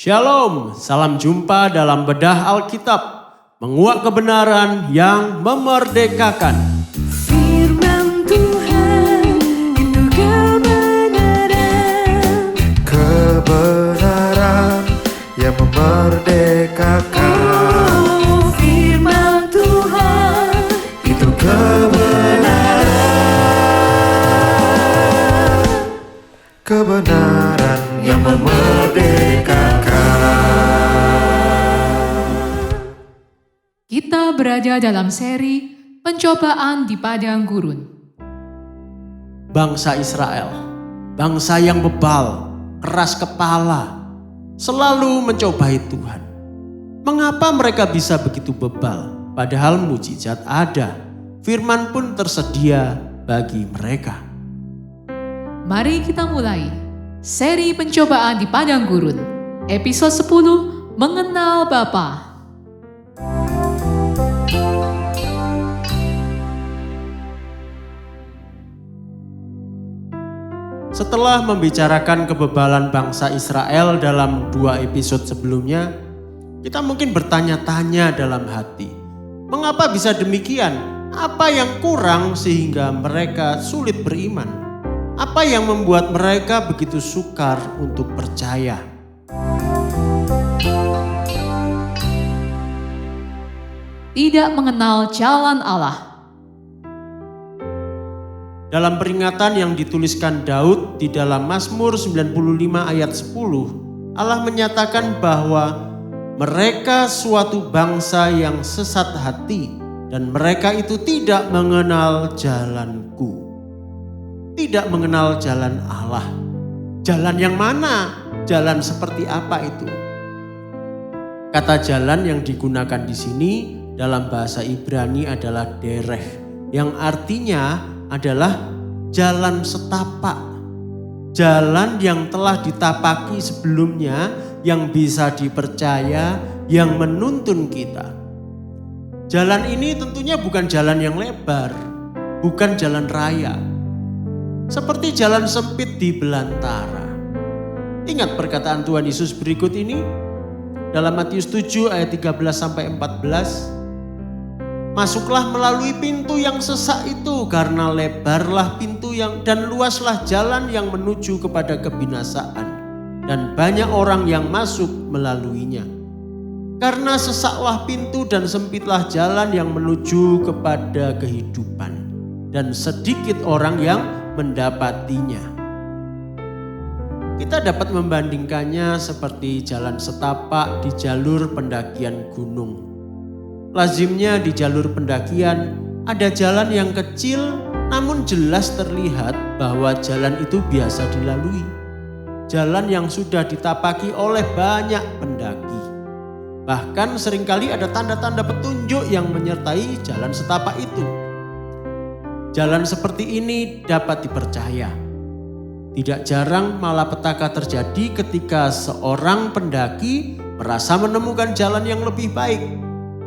Shalom, salam jumpa dalam bedah Alkitab, menguak kebenaran yang memerdekakan. Firman Tuhan itu kebenaran. Kebenaran yang memerdekakan. Oh, firman Tuhan Itu kebenaran. Kebenaran yang memerdekakan. Kita berada dalam seri pencobaan di padang gurun. Bangsa Israel, bangsa yang bebal, keras kepala, selalu mencobai Tuhan. Mengapa mereka bisa begitu bebal? Padahal mujizat ada, firman pun tersedia bagi mereka. Mari kita mulai seri pencobaan di padang gurun. Episode 10, Mengenal Bapa. Setelah membicarakan kebebalan bangsa Israel dalam 2 episode sebelumnya, kita mungkin bertanya-tanya dalam hati, mengapa bisa demikian? Apa yang kurang sehingga mereka sulit beriman? Apa yang membuat mereka begitu sukar untuk percaya? Tidak mengenal jalan Allah. Dalam peringatan yang dituliskan Daud di dalam Mazmur 95 ayat 10, Allah menyatakan bahwa mereka suatu bangsa yang sesat hati dan mereka itu tidak mengenal jalanku. Tidak mengenal jalan Allah. Jalan yang mana? Jalan seperti apa itu? Kata jalan yang digunakan di sini dalam bahasa Ibrani adalah dereh, yang artinya adalah jalan setapak. Jalan yang telah ditapaki sebelumnya, yang bisa dipercaya, yang menuntun kita. Jalan ini tentunya bukan jalan yang lebar, bukan jalan raya. Seperti jalan sempit di belantara. Ingat perkataan Tuhan Yesus berikut ini dalam Matius 7 ayat 13-14. Masuklah melalui pintu yang sesak itu, karena lebarlah pintu dan luaslah jalan yang menuju kepada kebinasaan, dan banyak orang yang masuk melaluinya. Karena sesaklah pintu dan sempitlah jalan yang menuju kepada kehidupan, dan sedikit orang yang mendapatinya. Kita dapat membandingkannya seperti jalan setapak di jalur pendakian gunung. Lazimnya di jalur pendakian ada jalan yang kecil, namun jelas terlihat bahwa jalan itu biasa dilalui. Jalan yang sudah ditapaki oleh banyak pendaki. Bahkan seringkali ada tanda-tanda petunjuk yang menyertai jalan setapak itu. Jalan seperti ini dapat dipercaya. Tidak jarang malapetaka terjadi ketika seorang pendaki merasa menemukan jalan yang lebih baik.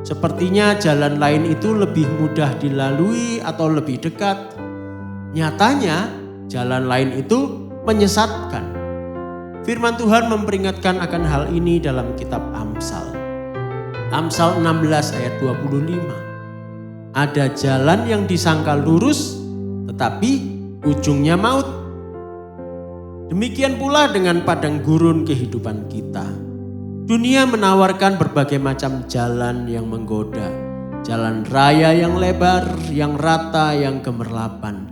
Sepertinya jalan lain itu lebih mudah dilalui atau lebih dekat. Nyatanya jalan lain itu menyesatkan. Firman Tuhan memperingatkan akan hal ini dalam kitab Amsal. Amsal 16 ayat 25. Ada jalan yang disangka lurus tetapi ujungnya maut. Demikian pula dengan padang gurun kehidupan kita. Dunia menawarkan berbagai macam jalan yang menggoda. Jalan raya yang lebar, yang rata, yang gemerlapan.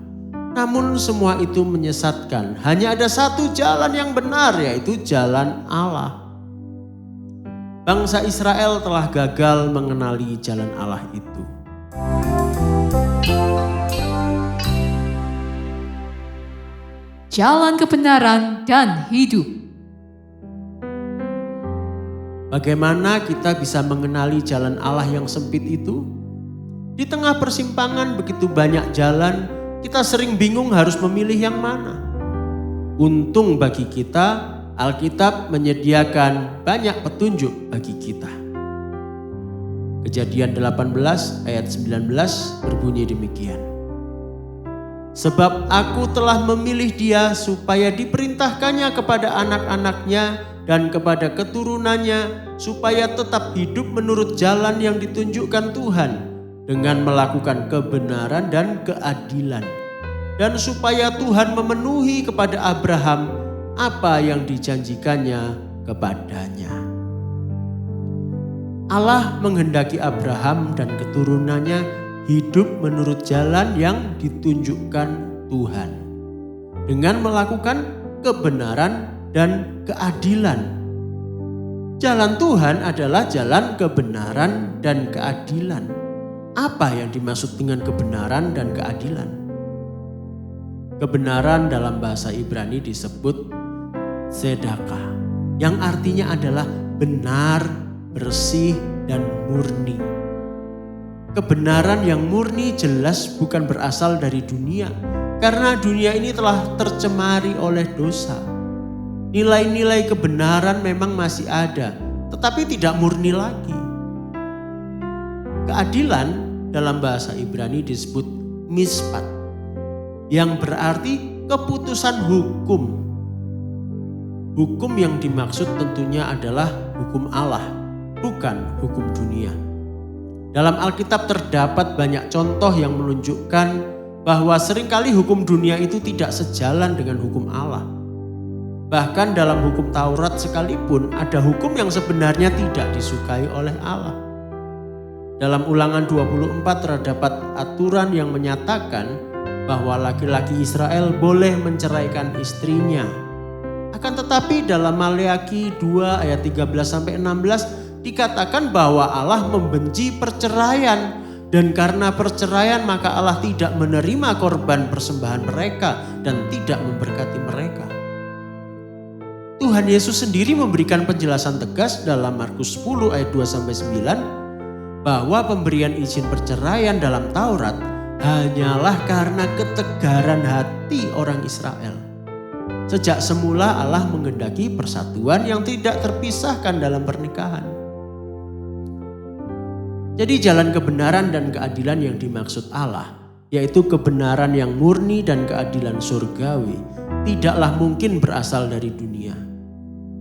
Namun semua itu menyesatkan. Hanya ada satu jalan yang benar, yaitu jalan Allah. Bangsa Israel telah gagal mengenali jalan Allah itu. Jalan kebenaran dan hidup. Bagaimana kita bisa mengenali jalan Allah yang sempit itu? Di tengah persimpangan begitu banyak jalan, kita sering bingung harus memilih yang mana. Untung bagi kita, Alkitab menyediakan banyak petunjuk bagi kita. Kejadian 18 ayat 19 berbunyi demikian. Sebab aku telah memilih dia supaya diperintahkannya kepada anak-anaknya dan kepada keturunannya supaya tetap hidup menurut jalan yang ditunjukkan Tuhan dengan melakukan kebenaran dan keadilan. Dan supaya Tuhan memenuhi kepada Abraham apa yang dijanjikannya kepadanya. Allah menghendaki Abraham dan keturunannya hidup menurut jalan yang ditunjukkan Tuhan dengan melakukan kebenaran dan keadilan. Jalan Tuhan adalah jalan kebenaran dan keadilan. Apa yang dimaksud dengan kebenaran dan keadilan? Kebenaran dalam bahasa Ibrani disebut sedekah, yang artinya adalah benar, bersih, dan murni. Kebenaran yang murni jelas bukan berasal dari dunia, karena dunia ini telah tercemari oleh dosa. Nilai-nilai kebenaran memang masih ada, tetapi tidak murni lagi. Keadilan dalam bahasa Ibrani disebut mispat, yang berarti keputusan hukum. Hukum yang dimaksud tentunya adalah hukum Allah, bukan hukum dunia. Dalam Alkitab terdapat banyak contoh yang menunjukkan bahwa seringkali hukum dunia itu tidak sejalan dengan hukum Allah. Bahkan dalam hukum Taurat sekalipun ada hukum yang sebenarnya tidak disukai oleh Allah. Dalam Ulangan 24 terdapat aturan yang menyatakan bahwa laki-laki Israel boleh menceraikan istrinya. Akan tetapi dalam Maleakhi 2 ayat 13-16 dikatakan bahwa Allah membenci perceraian, dan karena perceraian maka Allah tidak menerima korban persembahan mereka dan tidak memberkati mereka. Tuhan Yesus sendiri memberikan penjelasan tegas dalam Markus 10 ayat 2-9 bahwa pemberian izin perceraian dalam Taurat hanyalah karena ketegaran hati orang Israel. Sejak semula Allah menghendaki persatuan yang tidak terpisahkan dalam pernikahan. Jadi jalan kebenaran dan keadilan yang dimaksud Allah, yaitu kebenaran yang murni dan keadilan surgawi, tidaklah mungkin berasal dari dunia.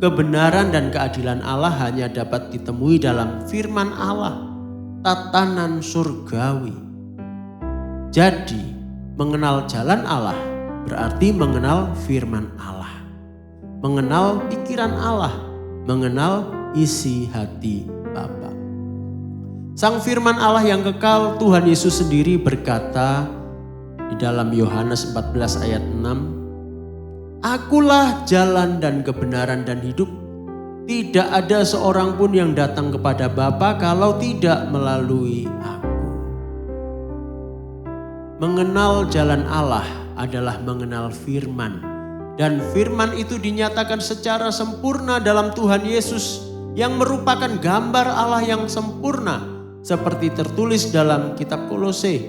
Kebenaran dan keadilan Allah hanya dapat ditemui dalam firman Allah, tatanan surgawi. Jadi, mengenal jalan Allah berarti mengenal firman Allah, mengenal pikiran Allah, mengenal isi hati Bapa. Sang firman Allah yang kekal, Tuhan Yesus sendiri berkata di dalam Yohanes 14 ayat 6, "Akulah jalan dan kebenaran dan hidup. Tidak ada seorang pun yang datang kepada Bapa kalau tidak melalui Aku." Mengenal jalan Allah adalah mengenal firman. Dan firman itu dinyatakan secara sempurna dalam Tuhan Yesus yang merupakan gambar Allah yang sempurna. Seperti tertulis dalam kitab Kolose.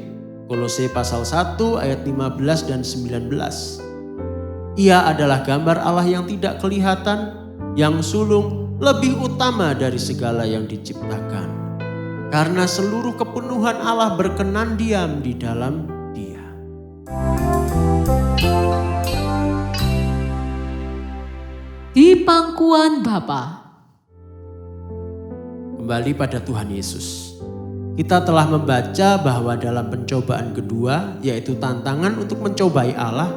Kolose pasal 1 ayat 15 dan 19. Ia adalah gambar Allah yang tidak kelihatan, yang sulung, lebih utama dari segala yang diciptakan. Karena seluruh kepenuhan Allah berkenan diam di dalam Dia. Di pangkuan Bapa. Kembali pada Tuhan Yesus. Kita telah membaca bahwa dalam pencobaan kedua, yaitu tantangan untuk mencobai Allah,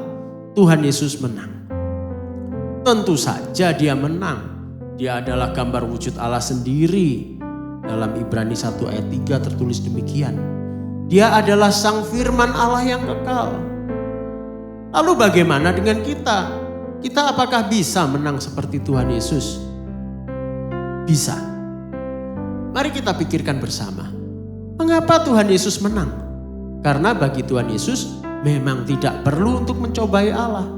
Tuhan Yesus menang. Tentu saja Dia menang. Dia adalah gambar wujud Allah sendiri. Dalam Ibrani 1 ayat 3 tertulis demikian. Dia adalah sang firman Allah yang kekal. Lalu bagaimana dengan kita? Kita apakah bisa menang seperti Tuhan Yesus? Bisa. Mari kita pikirkan bersama. Mengapa Tuhan Yesus menang? Karena bagi Tuhan Yesus memang tidak perlu untuk mencobai Allah.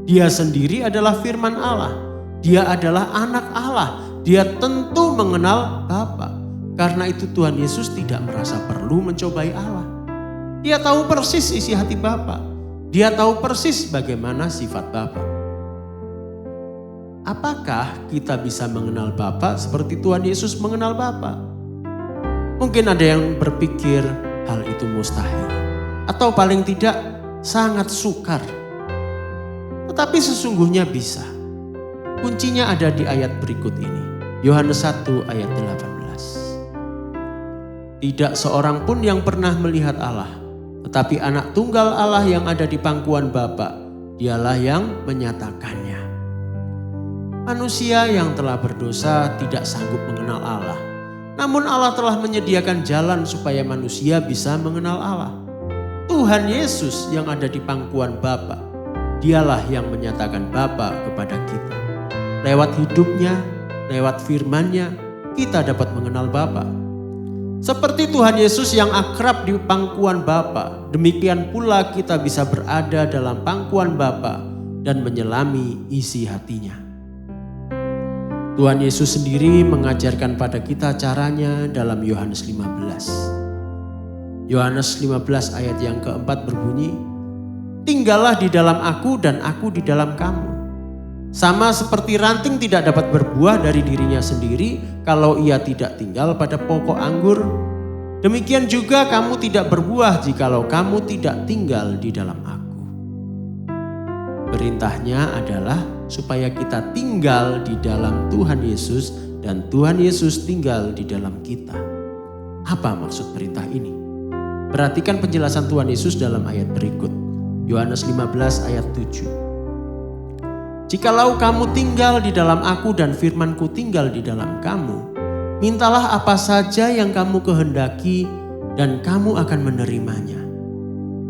Dia sendiri adalah firman Allah. Dia adalah anak Allah. Dia tentu mengenal Bapa. Karena itu Tuhan Yesus tidak merasa perlu mencobai Allah. Dia tahu persis isi hati Bapa. Dia tahu persis bagaimana sifat Bapa. Apakah kita bisa mengenal Bapa seperti Tuhan Yesus mengenal Bapa? Mungkin ada yang berpikir hal itu mustahil. Atau paling tidak sangat sukar. Tetapi sesungguhnya bisa. Kuncinya ada di ayat berikut ini. Yohanes 1 ayat 18. Tidak seorang pun yang pernah melihat Allah, tetapi anak tunggal Allah yang ada di pangkuan Bapa, dialah yang menyatakannya. Manusia yang telah berdosa tidak sanggup mengenal Allah. Namun Allah telah menyediakan jalan supaya manusia bisa mengenal Allah. Tuhan Yesus yang ada di pangkuan Bapa, dialah yang menyatakan Bapa kepada kita. Lewat hidupnya, lewat firman-Nya, kita dapat mengenal Bapa. Seperti Tuhan Yesus yang akrab di pangkuan Bapa, demikian pula kita bisa berada dalam pangkuan Bapa dan menyelami isi hatinya. Tuhan Yesus sendiri mengajarkan pada kita caranya dalam Yohanes 15. Yohanes 15 ayat yang keempat berbunyi, "Tinggallah di dalam aku dan aku di dalam kamu. Sama seperti ranting tidak dapat berbuah dari dirinya sendiri kalau ia tidak tinggal pada pokok anggur, demikian juga kamu tidak berbuah jikalau kamu tidak tinggal di dalam aku." Perintahnya adalah supaya kita tinggal di dalam Tuhan Yesus dan Tuhan Yesus tinggal di dalam kita. Apa maksud perintah ini? Perhatikan penjelasan Tuhan Yesus dalam ayat berikut. Yohanes 15 ayat 7. "Jikalau kamu tinggal di dalam aku dan firman-Ku tinggal di dalam kamu, mintalah apa saja yang kamu kehendaki dan kamu akan menerimanya."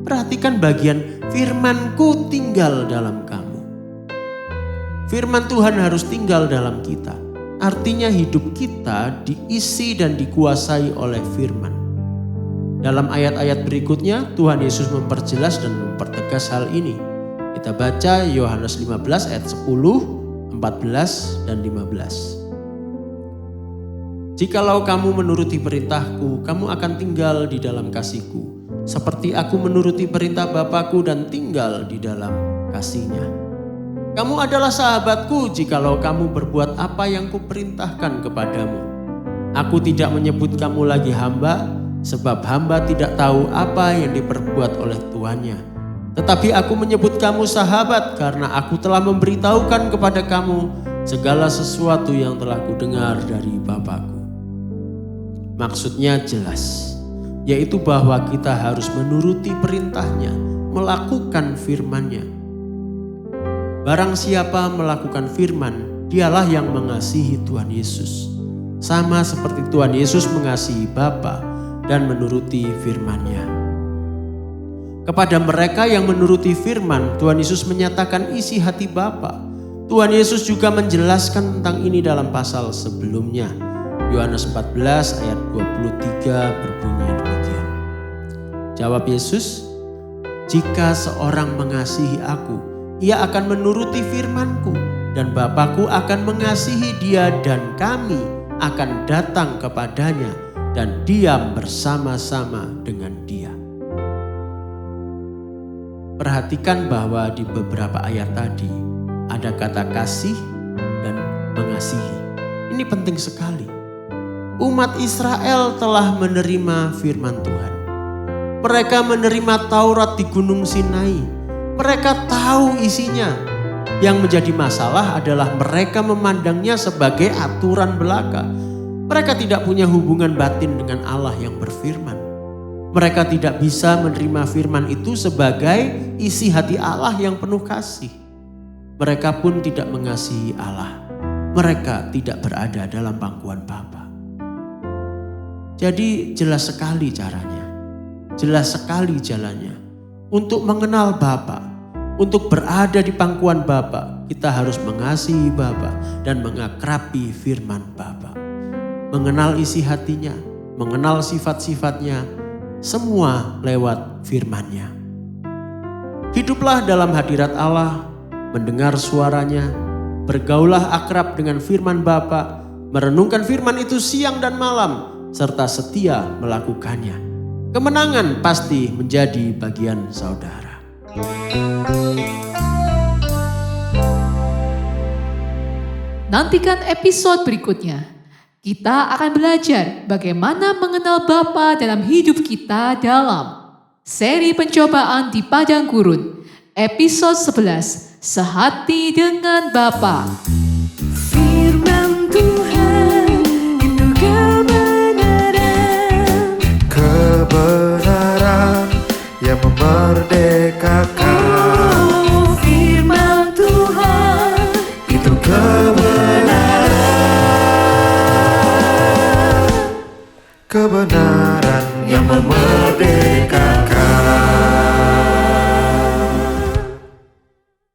Perhatikan bagian firman-Ku tinggal dalam kamu. Firman Tuhan harus tinggal dalam kita. Artinya hidup kita diisi dan dikuasai oleh firman. Dalam ayat-ayat berikutnya Tuhan Yesus memperjelas dan mempertegas hal ini. Kita baca Yohanes 15 ayat 10, 14 dan 15. "Jikalau kamu menuruti perintahku, kamu akan tinggal di dalam kasihku. Seperti aku menuruti perintah Bapa-Ku dan tinggal di dalam kasih-Nya. Kamu adalah sahabatku jikalau kamu berbuat apa yang kuperintahkan kepadamu. Aku tidak menyebut kamu lagi hamba, sebab hamba tidak tahu apa yang diperbuat oleh tuannya. Tetapi aku menyebut kamu sahabat karena aku telah memberitahukan kepada kamu segala sesuatu yang telah kudengar dari Bapa-Ku." Maksudnya jelas, yaitu bahwa kita harus menuruti perintahnya, melakukan firman-Nya. Barang siapa melakukan firman, dialah yang mengasihi Tuhan Yesus. Sama seperti Tuhan Yesus mengasihi Bapa dan menuruti firman-Nya. Kepada mereka yang menuruti firman, Tuhan Yesus menyatakan isi hati Bapa. Tuhan Yesus juga menjelaskan tentang ini dalam pasal sebelumnya. Yohanes 14 ayat 23 berbunyi demikian. Jawab Yesus, "Jika seorang mengasihi aku, ia akan menuruti firman-Ku, dan Bapa-Ku akan mengasihi dia dan kami akan datang kepadanya dan diam bersama-sama dengan dia." Perhatikan bahwa di beberapa ayat tadi ada kata kasih dan mengasihi. Ini penting sekali. Umat Israel telah menerima firman Tuhan. Mereka menerima Taurat di Gunung Sinai. Mereka tahu isinya. Yang menjadi masalah adalah mereka memandangnya sebagai aturan belaka. Mereka tidak punya hubungan batin dengan Allah yang berfirman. Mereka tidak bisa menerima firman itu sebagai isi hati Allah yang penuh kasih. Mereka pun tidak mengasihi Allah. Mereka tidak berada dalam pangkuan Bapa. Jadi jelas sekali caranya. Jelas sekali jalannya. Untuk mengenal Bapa, untuk berada di pangkuan Bapa, kita harus mengasihi Bapa dan mengakrabi firman Bapa. Mengenal isi hatinya, mengenal sifat-sifatnya, semua lewat firman-Nya. Hiduplah dalam hadirat Allah, mendengar suaranya, bergaulah akrab dengan firman Bapa, merenungkan firman itu siang dan malam, serta setia melakukannya. Kemenangan pasti menjadi bagian saudara. Nantikan episode berikutnya. Kita akan belajar bagaimana mengenal Bapa dalam hidup kita dalam seri pencobaan di padang gurun, episode 11, Sehati dengan Bapa. yang memerdekakan. Oh, firman Tuhan Itu kebenaran yang memerdekakan.